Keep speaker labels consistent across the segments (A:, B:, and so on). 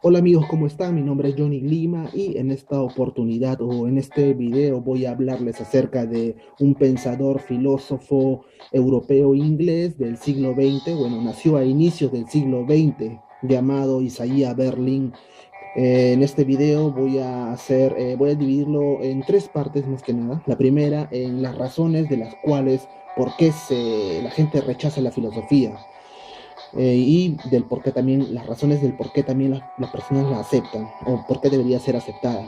A: Hola amigos, ¿cómo están? Mi nombre es Johnny Lima y en esta oportunidad o en este video voy a hablarles acerca de un pensador, filósofo europeo inglés del siglo XX. Bueno, nació a inicios del siglo XX, llamado Isaiah Berlin. En este video voy a dividirlo en tres partes más que nada. La primera en las razones de las cuales, la gente rechaza la filosofía, y del por qué también, las razones del por qué también las personas la aceptan o por qué debería ser aceptada.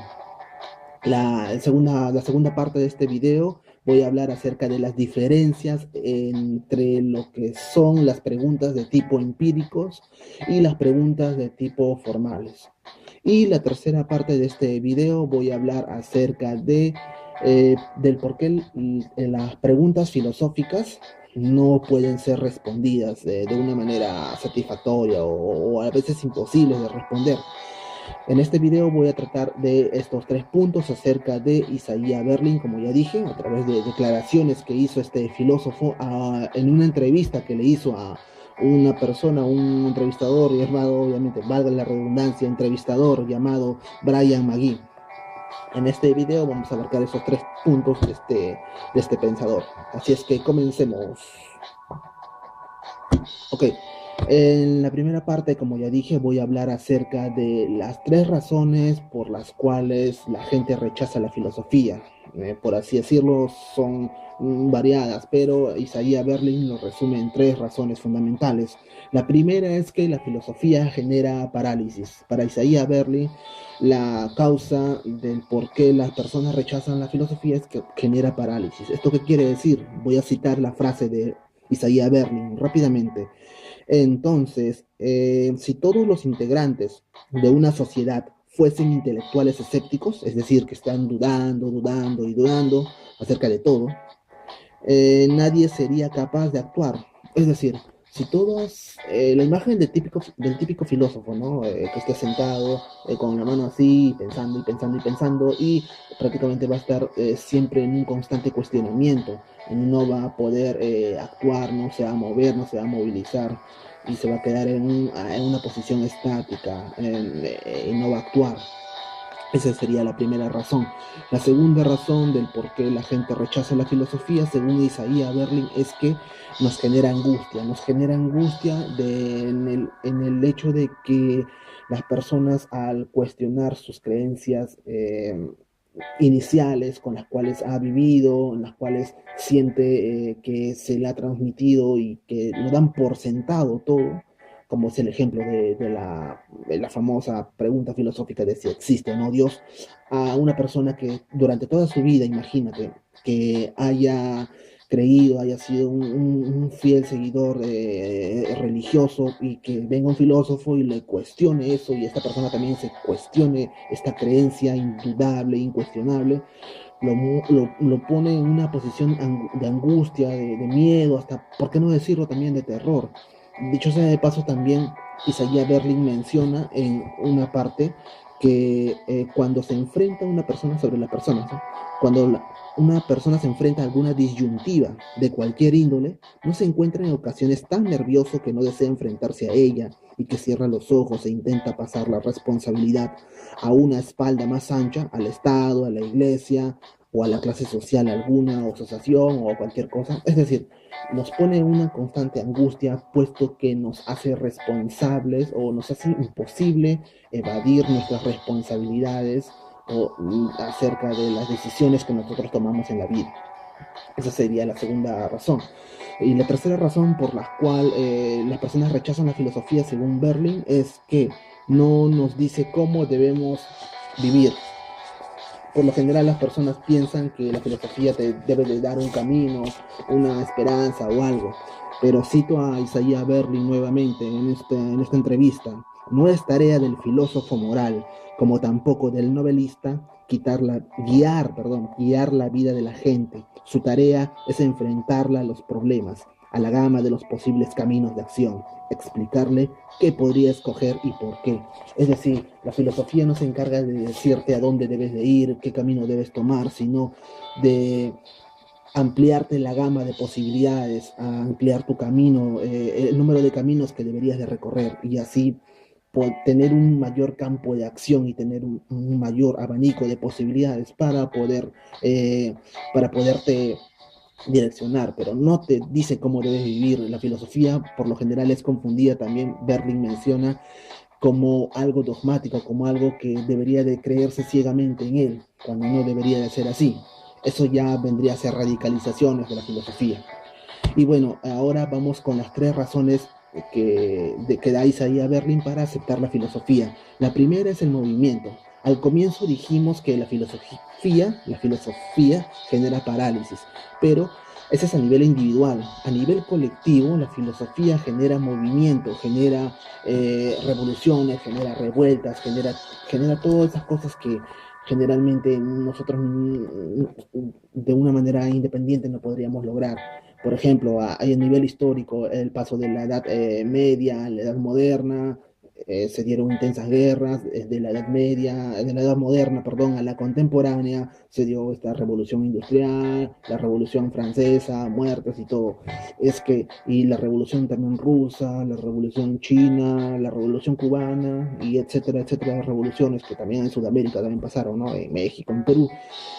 A: La segunda parte de este video voy a hablar acerca de las diferencias entre lo que son las preguntas de tipo empíricos y las preguntas de tipo formales. Y la tercera parte de este video voy a hablar acerca del por qué las preguntas filosóficas no pueden ser respondidas de una manera satisfactoria o a veces imposibles de responder. En este video voy a tratar de estos tres puntos acerca de Isaiah Berlin, como ya dije, a través de declaraciones que hizo este filósofo en una entrevista que le hizo a una persona, un entrevistador llamado, obviamente, valga la redundancia, entrevistador llamado Brian McGee. En este video vamos a abarcar esos tres puntos de este pensador. Así es que comencemos. Ok, en la primera parte, como ya dije, voy a hablar acerca de las tres razones por las cuales la gente rechaza la filosofía. Por así decirlo, son variadas, pero Isaiah Berlin lo resume en tres razones fundamentales. La primera es que la filosofía genera parálisis. Para Isaiah Berlin, la causa del por qué las personas rechazan la filosofía es que genera parálisis. ¿Esto qué quiere decir? Voy a citar la frase de Isaiah Berlin rápidamente. Entonces, si todos los integrantes de una sociedad fuesen intelectuales escépticos, es decir, que están dudando, dudando y dudando acerca de todo, nadie sería capaz de actuar. Es decir, si todos, la imagen del típico filósofo, ¿no? Que esté sentado con la mano así, pensando y pensando y pensando, y prácticamente va a estar siempre en un constante cuestionamiento, no va a poder actuar, no se va a mover, no se va a movilizar, y se va a quedar en una posición estática, y no va a actuar. Esa sería la primera razón. La segunda razón del por qué la gente rechaza la filosofía, según Isaiah Berlin, es que nos genera angustia en el hecho de que las personas al cuestionar sus creencias iniciales con las cuales ha vivido, en las cuales siente que se le ha transmitido y que lo dan por sentado todo, como es el ejemplo de la famosa pregunta filosófica de si existe o no Dios, a una persona que durante toda su vida, imagínate, que haya creído, haya sido un fiel seguidor religioso, y que venga un filósofo y le cuestione eso, y esta persona también se cuestione esta creencia indudable, incuestionable, lo pone en una posición de angustia, de miedo, hasta, ¿por qué no decirlo también, de terror? Dicho sea de paso, también Isaiah Berlin menciona en una parte que cuando se enfrenta una persona sobre la persona, ¿sí? Cuando una persona se enfrenta a alguna disyuntiva de cualquier índole, no se encuentra en ocasiones tan nervioso que no desea enfrentarse a ella y que cierra los ojos e intenta pasar la responsabilidad a una espalda más ancha, al Estado, a la iglesia o a la clase social, alguna asociación o cualquier cosa. Es decir, nos pone en una constante angustia, puesto que nos hace responsables o nos hace imposible evadir nuestras responsabilidades acerca de las decisiones que nosotros tomamos en la vida. Esa sería la segunda razón. Y la tercera razón por la cual las personas rechazan la filosofía, según Berlin, es que no nos dice cómo debemos vivir. Por lo general las personas piensan que la filosofía te debe de dar un camino, una esperanza o algo. Pero cito a Isaiah Berlin nuevamente en esta entrevista. No es tarea del filósofo moral, como tampoco del novelista, guiar la vida de la gente. Su tarea es enfrentarla a los problemas, a la gama de los posibles caminos de acción, explicarle qué podría escoger y por qué. Es decir, la filosofía no se encarga de decirte a dónde debes de ir, qué camino debes tomar, sino de ampliarte la gama de posibilidades, a ampliar tu camino, el número de caminos que deberías de recorrer, y así tener un mayor campo de acción y tener un mayor abanico de posibilidades para poderte direccionar, pero no te dice cómo debes vivir. La filosofía, por lo general, es confundida también. Berlin menciona como algo dogmático, como algo que debería de creerse ciegamente en él, cuando no debería de ser así. Eso ya vendría a ser radicalizaciones de la filosofía. Y bueno, ahora vamos con las tres razones que da Isaiah Berlin para aceptar la filosofía. La primera es el movimiento. Al comienzo dijimos que la filosofía genera parálisis, pero ese es a nivel individual. A nivel colectivo, la filosofía genera movimiento, genera revoluciones, genera revueltas, genera todas esas cosas que generalmente nosotros de una manera independiente no podríamos lograr. Por ejemplo, a nivel histórico, el paso de la Edad Media a la Edad Moderna, se dieron intensas guerras, de la Edad Media, de la Edad Moderna, perdón, a la contemporánea, se dio esta revolución industrial, la revolución francesa, muertes y todo. Y la revolución también rusa, la revolución china, la revolución cubana, y etcétera, etcétera, las revoluciones que también en Sudamérica también pasaron, ¿no? En México, en Perú.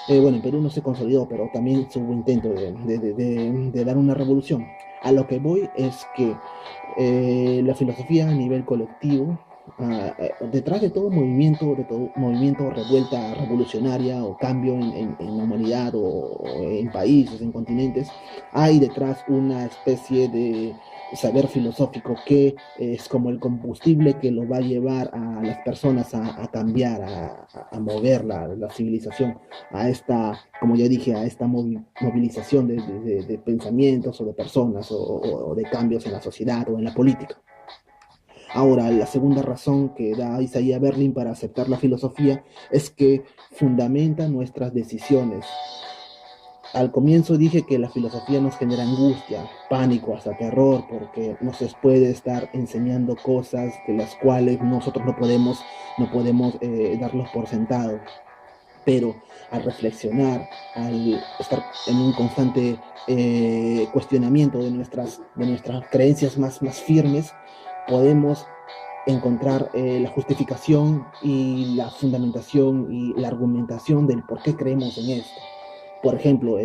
A: Bueno, en Perú no se consolidó, pero también hubo intento de dar una revolución. A lo que voy es que la filosofía a nivel colectivo, detrás de todo movimiento, revuelta revolucionaria o cambio en la humanidad o en países, en continentes, hay detrás una especie de saber filosófico que es como el combustible que lo va a llevar a las personas a cambiar, mover la civilización a esta, como ya dije, a esta movilización de pensamientos o de personas o de cambios en la sociedad o en la política. Ahora, la segunda razón que da Isaiah Berlin para aceptar la filosofía es que fundamenta nuestras decisiones. Al comienzo dije que la filosofía nos genera angustia, pánico, hasta terror, porque nos puede estar enseñando cosas de las cuales nosotros no podemos darlos por sentado. Pero al reflexionar, al estar en un constante cuestionamiento de nuestras creencias más firmes, podemos encontrar la justificación y la fundamentación y la argumentación del por qué creemos en esto. Por ejemplo,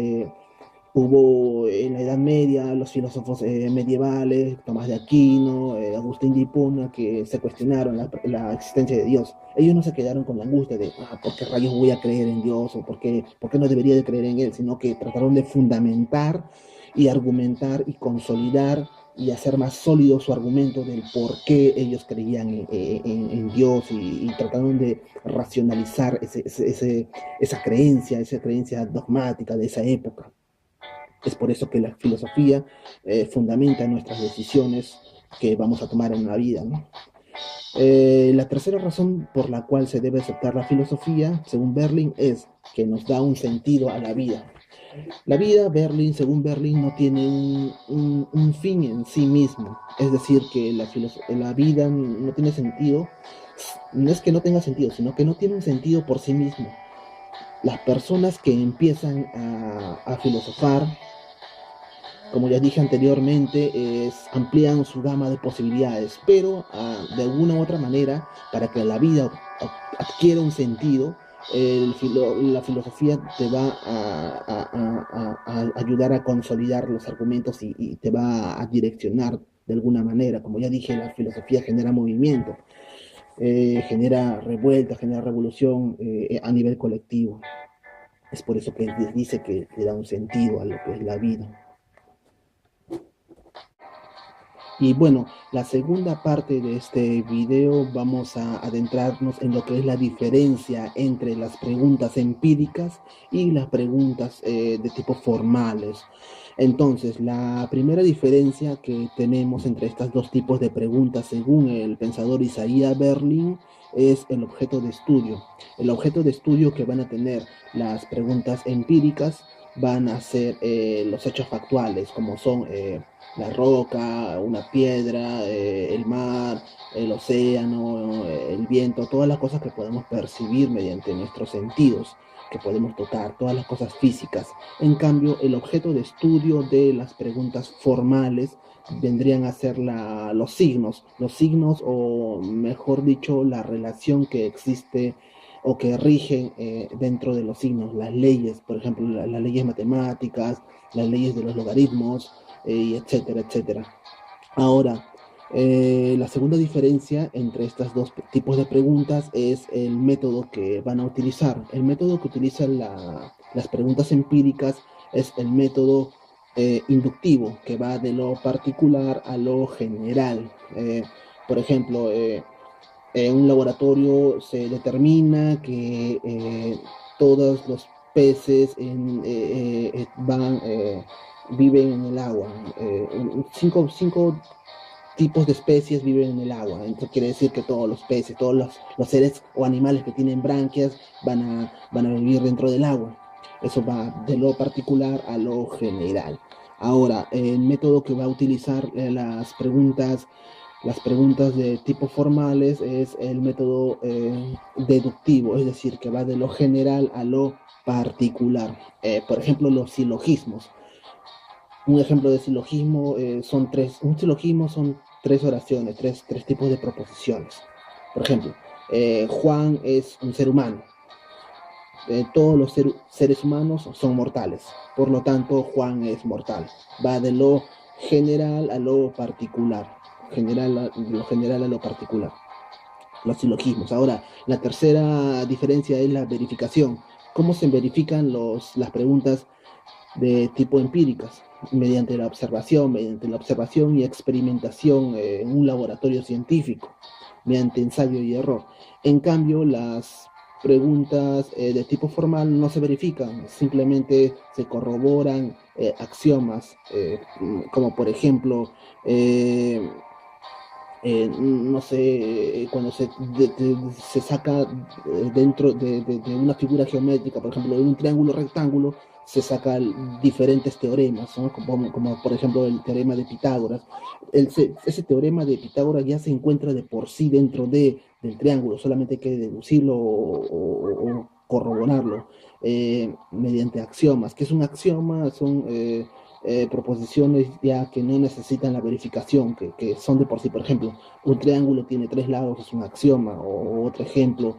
A: hubo en la Edad Media los filósofos medievales, Tomás de Aquino, Agustín de Hipona, que se cuestionaron la existencia de Dios. Ellos no se quedaron con la angustia de, ¿por qué rayos voy a creer en Dios? ¿O por qué no debería de creer en Él? Sino que trataron de fundamentar y argumentar y consolidar y hacer más sólido su argumento del por qué ellos creían en Dios y trataron de racionalizar esa creencia dogmática de esa época. Es por eso que la filosofía fundamenta nuestras decisiones que vamos a tomar en la vida, ¿no? La tercera razón por la cual se debe aceptar la filosofía, según Berlin, es que nos da un sentido a la vida. La vida, según Berlin, no tiene un fin en sí mismo. Es decir, que la vida no tiene sentido. No es que no tenga sentido, sino que no tiene un sentido por sí mismo. Las personas que empiezan a filosofar, como ya dije anteriormente, amplían su gama de posibilidades, pero de alguna u otra manera, para que la vida adquiera un sentido, la filosofía te va a ayudar a consolidar los argumentos y te va a direccionar de alguna manera. Como ya dije, la filosofía genera movimiento, genera revuelta, genera revolución a nivel colectivo. Es por eso que dice que le da un sentido a lo que es la vida. Y bueno, la segunda parte de este video vamos a adentrarnos en lo que es la diferencia entre las preguntas empíricas y las preguntas de tipo formales. Entonces, la primera diferencia que tenemos entre estos dos tipos de preguntas, según el pensador Isaiah Berlin, es el objeto de estudio. El objeto de estudio que van a tener las preguntas empíricas van a ser los hechos factuales, como son la roca, una piedra, el mar, el océano, el viento, todas las cosas que podemos percibir mediante nuestros sentidos, que podemos tocar, todas las cosas físicas. En cambio, el objeto de estudio de las preguntas formales vendrían a ser los signos o mejor dicho, la relación que existe o que rigen dentro de los signos, las leyes, por ejemplo, las leyes matemáticas, las leyes de los logaritmos, y etcétera, etcétera. Ahora, la segunda diferencia entre estos dos tipos de preguntas es el método que van a utilizar. El método que utilizan las preguntas empíricas es el método inductivo, que va de lo particular a lo general. Por ejemplo, en un laboratorio se determina que todos los peces viven en el agua. Cinco tipos de especies viven en el agua. Entonces quiere decir que todos los peces, todos los seres o animales que tienen branquias van a vivir dentro del agua. Eso va de lo particular a lo general. Ahora, el método que va a utilizar las preguntas de tipo formales es el método deductivo, es decir, que va de lo general a lo particular. Por ejemplo, los silogismos. Un ejemplo de silogismo un silogismo son tres oraciones, tres tipos de proposiciones. Por ejemplo, Juan es un ser humano. Todos los seres humanos son mortales. Por lo tanto, Juan es mortal. Va de lo general a lo particular. De lo general a lo particular. Los silogismos. Ahora, la tercera diferencia es la verificación. ¿Cómo se verifican las preguntas de tipo empíricas? Mediante la observación y experimentación en un laboratorio científico, mediante ensayo y error. En cambio, las preguntas de tipo formal no se verifican, simplemente se corroboran axiomas, como por ejemplo, no sé, cuando se saca dentro de una figura geométrica, por ejemplo, de un triángulo rectángulo, se sacan diferentes teoremas, ¿no? Como por ejemplo el teorema de Pitágoras. Ese teorema de Pitágoras ya se encuentra de por sí dentro del triángulo, solamente hay que deducirlo o corroborarlo mediante axiomas. ¿Qué es un axioma? Son proposiciones ya que no necesitan la verificación, que son de por sí. Por ejemplo, un triángulo tiene tres lados, es un axioma. O otro ejemplo,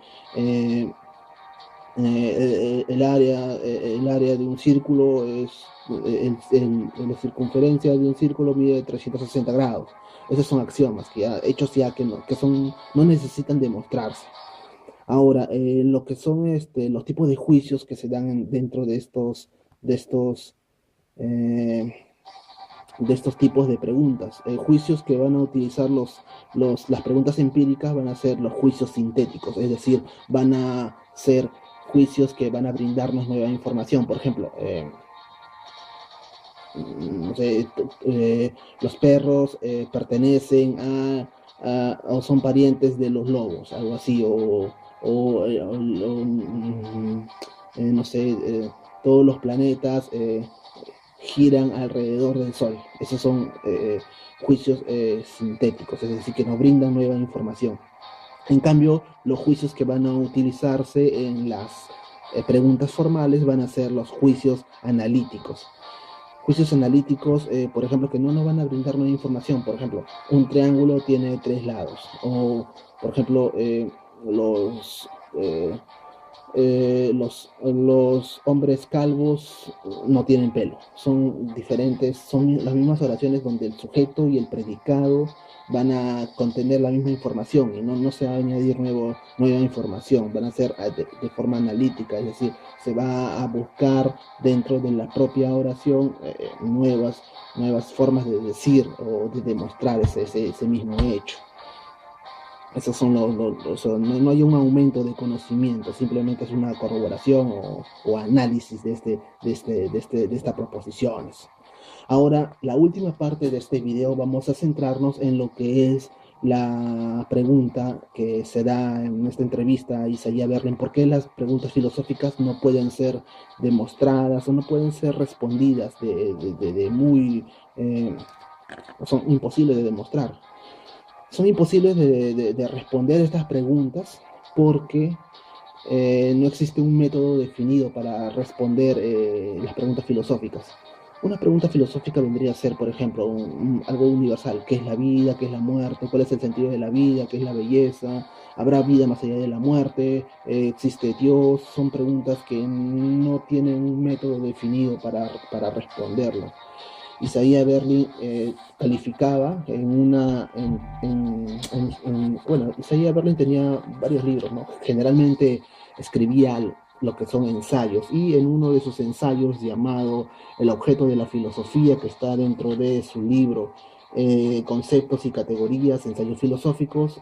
A: el área de un círculo la circunferencia de un círculo mide 360 grados. Esos son axiomas, hechos ya no necesitan demostrarse. Ahora, lo que son los tipos de juicios que se dan dentro de estos eh, de estos tipos de preguntas. Juicios que van a utilizar las preguntas empíricas van a ser los juicios sintéticos, es decir, van a ser juicios que van a brindarnos nueva información. Por ejemplo, no sé, los perros pertenecen o son parientes de los lobos, algo así, no sé, todos los planetas giran alrededor del Sol. Esos son juicios sintéticos, es decir, que nos brindan nueva información. En cambio, los juicios que van a utilizarse en las preguntas formales van a ser los juicios analíticos. Juicios analíticos, por ejemplo, que no nos van a brindar nueva información. Por ejemplo, un triángulo tiene tres lados. O, por ejemplo, los hombres calvos no tienen pelo, son diferentes, son las mismas oraciones donde el sujeto y el predicado van a contener la misma información y no se va a añadir nueva información, van a ser de forma analítica, es decir, se va a buscar dentro de la propia oración nuevas formas de decir o de demostrar ese mismo hecho. Esos son no hay un aumento de conocimiento, simplemente es una corroboración o análisis de estas proposiciones. Ahora, la última parte de este video vamos a centrarnos en lo que es la pregunta que se da en esta entrevista a Isaiah Berlin: ¿por qué las preguntas filosóficas no pueden ser demostradas o no pueden ser respondidas de muy... son imposibles de demostrar? Son imposibles de responder estas preguntas porque no existe un método definido para responder las preguntas filosóficas. Una pregunta filosófica vendría a ser, por ejemplo, algo universal: ¿qué es la vida? ¿Qué es la muerte? ¿Cuál es el sentido de la vida? ¿Qué es la belleza? ¿Habrá vida más allá de la muerte? ¿Existe Dios? Son preguntas que no tienen un método definido para responderlas. Isaiah Berlin calificaba bueno, Isaiah Berlin tenía varios libros, ¿no? Generalmente escribía lo que son ensayos, y en uno de sus ensayos llamado El objeto de la filosofía, que está dentro de su libro Conceptos y categorías, ensayos filosóficos,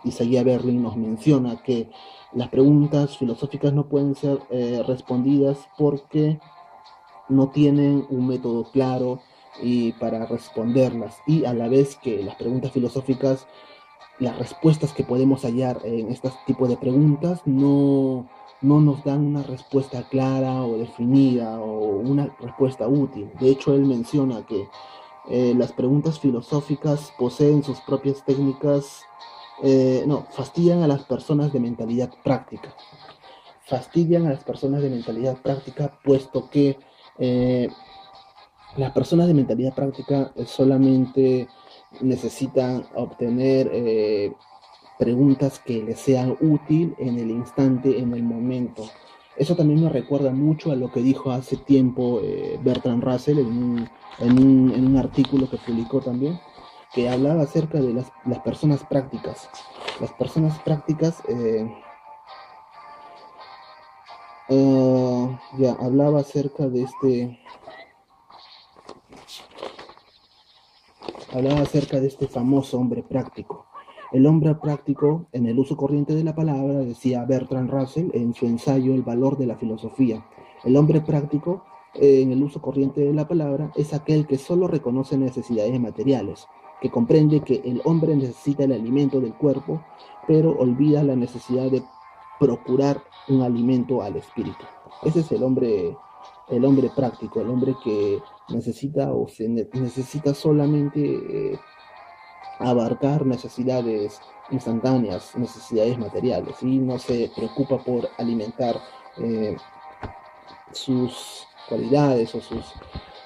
A: Isaiah Berlin nos menciona que las preguntas filosóficas no pueden ser respondidas porque no tienen un método claro y para responderlas, y a la vez que las preguntas filosóficas, las respuestas que podemos hallar en este tipo de preguntas no nos dan una respuesta clara o definida o una respuesta útil. De hecho, él menciona que las preguntas filosóficas poseen sus propias técnicas, no, fastidian a las personas de mentalidad práctica. Fastidian a las personas de mentalidad práctica, puesto que eh, las personas de mentalidad práctica solamente necesitan obtener preguntas que les sean útil en el instante, en el momento. Eso también me recuerda mucho a lo que dijo hace tiempo Bertrand Russell en un artículo que publicó también, que hablaba acerca de las personas prácticas. Las personas prácticas, ya hablaba acerca de este famoso hombre práctico. El hombre práctico, en el uso corriente de la palabra, decía Bertrand Russell en su ensayo El valor de la filosofía: el hombre práctico, en el uso corriente de la palabra, es aquel que solo reconoce necesidades materiales, que comprende que el hombre necesita el alimento del cuerpo, pero olvida la necesidad de procurar un alimento al espíritu. Ese es el hombre práctico, el hombre que necesita solamente abarcar necesidades instantáneas, necesidades materiales, y no se preocupa por alimentar eh, sus cualidades o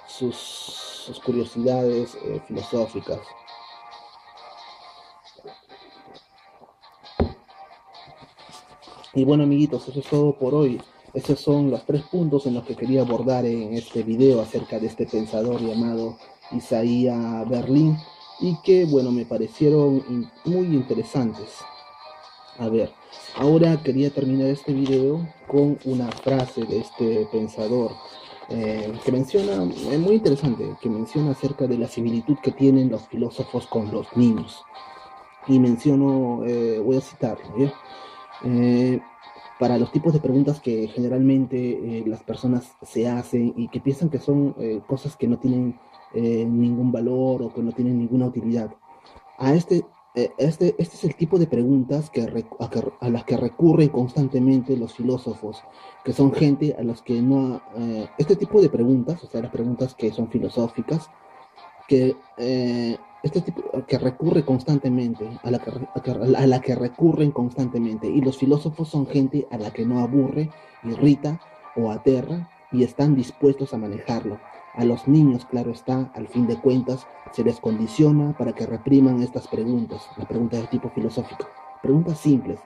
A: sus curiosidades filosóficas. Y bueno, amiguitos, eso es todo por hoy. Esos son los 3 puntos en los que quería abordar en este video acerca de este pensador llamado Isaiah Berlin, y que, bueno, me parecieron muy interesantes. A ver, ahora quería terminar este video con una frase de este pensador que menciona, muy interesante, que menciona acerca de la similitud que tienen los filósofos con los niños. Y menciono, voy a citarlo, ¿ya? Eh, para los tipos de preguntas que generalmente las personas se hacen y que piensan que son cosas que no tienen ningún valor o que no tienen ninguna utilidad. A este es el tipo de preguntas a las que recurren constantemente los filósofos, que son gente a los que no... este tipo de preguntas, o sea, las preguntas que son filosóficas, que este tipo que recurre constantemente, a la que recurren constantemente, y los filósofos son gente a la que no aburre, irrita o aterra, y están dispuestos a manejarlo. A los niños, claro está, al fin de cuentas, se les condiciona para que repriman estas preguntas, las preguntas de tipo filosófico, preguntas simples.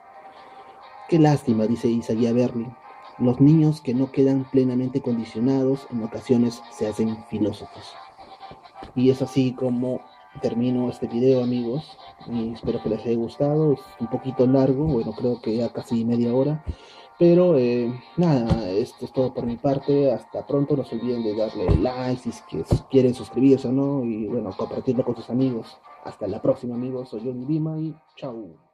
A: Qué lástima, dice Isaiah Berlin, los niños que no quedan plenamente condicionados en ocasiones se hacen filósofos. Y es así como termino este video, amigos, y espero que les haya gustado. Es un poquito largo, bueno, creo que ya casi media hora, pero nada, esto es todo por mi parte. Hasta pronto, no se olviden de darle like si quieren suscribirse o no, y bueno, compartirlo con sus amigos. Hasta la próxima, amigos. Soy Johnny Lima y chao.